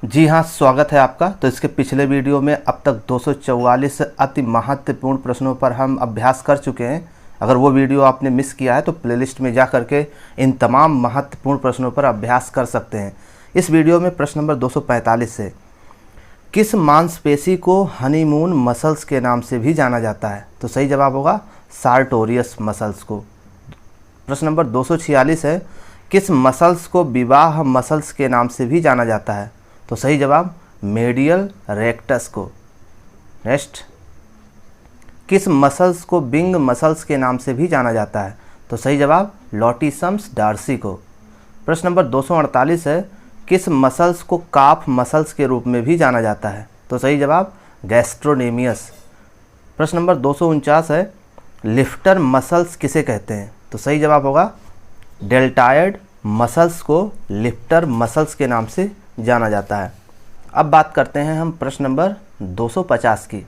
जी हाँ, स्वागत है आपका। तो इसके पिछले वीडियो में अब तक 244 अति महत्वपूर्ण प्रश्नों पर हम अभ्यास कर चुके हैं। अगर वो वीडियो आपने मिस किया है तो प्लेलिस्ट में जा करके इन तमाम महत्वपूर्ण प्रश्नों पर अभ्यास कर सकते हैं। इस वीडियो में प्रश्न नंबर 245 है, किस मांसपेशी को हनीमून मसल्स के नाम से भी जाना जाता है? तो सही जवाब होगा सार्टोरियस मसल्स को। प्रश्न नंबर 246 है, किस मसल्स को विवाह मसल्स के नाम से भी जाना जाता है? तो सही जवाब मेडियल रेक्टस को। नेक्स्ट, किस मसल्स को विंग मसल्स के नाम से भी जाना जाता है? तो सही जवाब लॉटिसम्स डार्सी को। प्रश्न नंबर 248 है, किस मसल्स को काफ मसल्स के रूप में भी जाना जाता है? तो सही जवाब गैस्ट्रोनेमियस। प्रश्न नंबर 249 है, लिफ्टर मसल्स किसे कहते हैं? तो सही जवाब होगा डेल्टायड मसल्स को लिफ्टर मसल्स के नाम से जाना जाता है। अब बात करते हैं हम प्रश्न नंबर 250 की।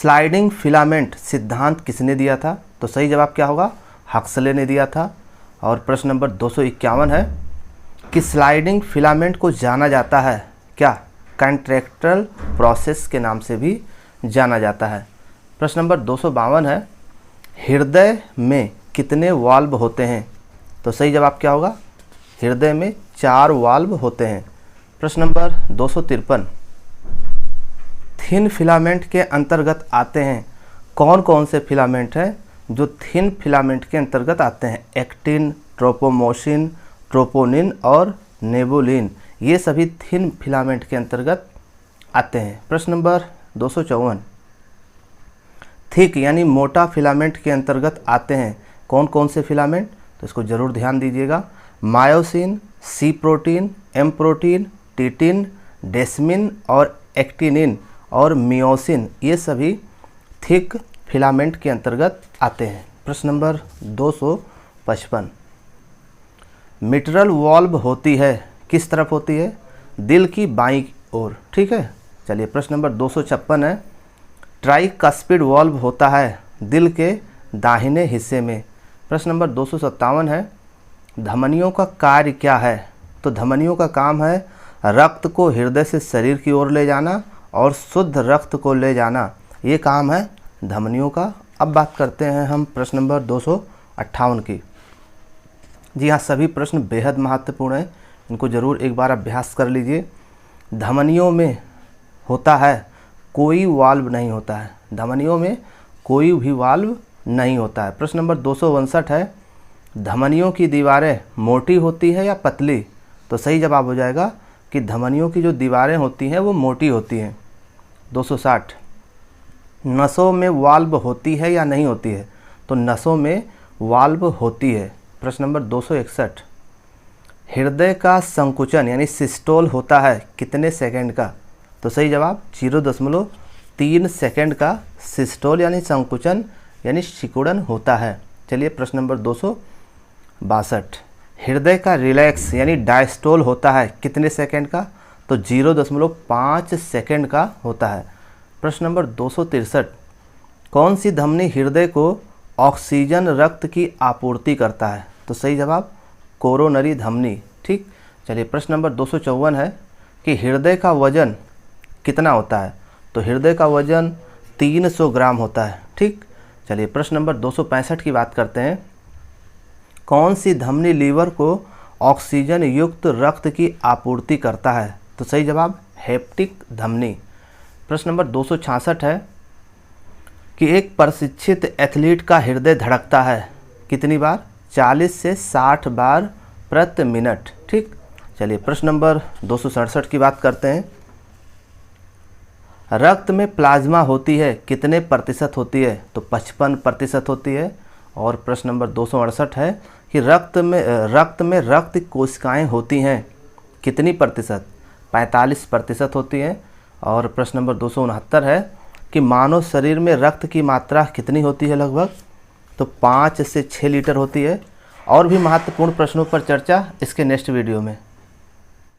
स्लाइडिंग फिलामेंट सिद्धांत किसने दिया था? तो सही जवाब क्या होगा? हक्सले ने दिया था। और प्रश्न नंबर 251 है कि स्लाइडिंग फिलामेंट को जाना जाता है क्या? कॉन्ट्रैक्टल प्रोसेस के नाम से भी जाना जाता है। प्रश्न नंबर 252 है, हृदय में कितने वाल्व होते हैं? तो सही जवाब क्या होगा? हृदय में 4 वाल्व होते हैं। प्रश्न नंबर 253, थिन फिलामेंट के अंतर्गत आते हैं कौन कौन से फिलामेंट हैं जो थिन फिलामेंट के अंतर्गत आते हैं? एक्टिन, ट्रोपोमोसिन, ट्रोपोनिन और नेबुलिन, ये सभी थिन फिलामेंट के अंतर्गत आते हैं। प्रश्न नंबर 254, थिक यानी मोटा फिलामेंट के अंतर्गत आते हैं कौन कौन से फिलामेंट? तो इसको जरूर ध्यान दीजिएगा। मायोसिन, सी प्रोटीन, एम प्रोटीन, टिटिन, डेस्मिन और एक्टिनिन और मियोसिन, ये सभी थिक फिलामेंट के अंतर्गत आते हैं। प्रश्न नंबर 255, मिट्रल वाल्व होती है किस तरफ होती है? दिल की बाईं ओर। ठीक है, चलिए प्रश्न नंबर 256 है, ट्राइकस्पिड वाल्व होता है दिल के दाहिने हिस्से में। प्रश्न नंबर 257 है, धमनियों का कार्य क्या है? तो धमनियों का काम है रक्त को हृदय से शरीर की ओर ले जाना और शुद्ध रक्त को ले जाना, ये काम है धमनियों का। अब बात करते हैं हम प्रश्न नंबर 258 की। जी हाँ, सभी प्रश्न बेहद महत्वपूर्ण हैं, इनको ज़रूर एक बार अभ्यास कर लीजिए। धमनियों में होता है कोई वाल्व नहीं होता है, धमनियों में कोई भी वाल्व नहीं होता है। प्रश्न नंबर 259 है, धमनियों की दीवारें मोटी होती है या पतली? तो सही जवाब हो जाएगा कि धमनियों की जो दीवारें होती हैं वो मोटी होती हैं। 260, नसों में वाल्व होती है या नहीं होती है? तो नसों में वाल्व होती है। प्रश्न नंबर 261, हृदय का संकुचन यानी सिस्टोल होता है कितने सेकंड का? तो सही जवाब 0.3 सेकंड का सिस्टोल यानी संकुचन यानी सिकुड़न होता है। चलिए प्रश्न नंबर 262, हृदय का रिलैक्स यानी डायस्टोल होता है कितने सेकंड का? तो 0.5 सेकंड का होता है। प्रश्न नंबर 263, कौन सी धमनी हृदय को ऑक्सीजन रक्त की आपूर्ति करता है? तो सही जवाब कोरोनरी धमनी। ठीक, चलिए प्रश्न नंबर 254 है कि हृदय का वजन कितना होता है? तो हृदय का वजन 300 ग्राम होता है। ठीक, चलिए प्रश्न नंबर 265 की बात करते हैं, कौन सी धमनी लीवर को ऑक्सीजन युक्त रक्त की आपूर्ति करता है? तो सही जवाब हेप्टिक धमनी। प्रश्न नंबर 266 है कि एक प्रशिक्षित एथलीट का हृदय धड़कता है कितनी बार? 40 से 60 बार प्रति मिनट। ठीक, चलिए प्रश्न नंबर 267 की बात करते हैं, रक्त में प्लाज्मा होती है कितने प्रतिशत होती है? तो 55% होती है। और प्रश्न नंबर 268 है कि रक्त में रक्त कोशिकाएं होती हैं कितनी प्रतिशत? 45% होती हैं। और प्रश्न नंबर 269 है कि मानव शरीर में रक्त की मात्रा कितनी होती है लगभग? तो 5 से 6 लीटर होती है। और भी महत्वपूर्ण प्रश्नों पर चर्चा इसके नेक्स्ट वीडियो में।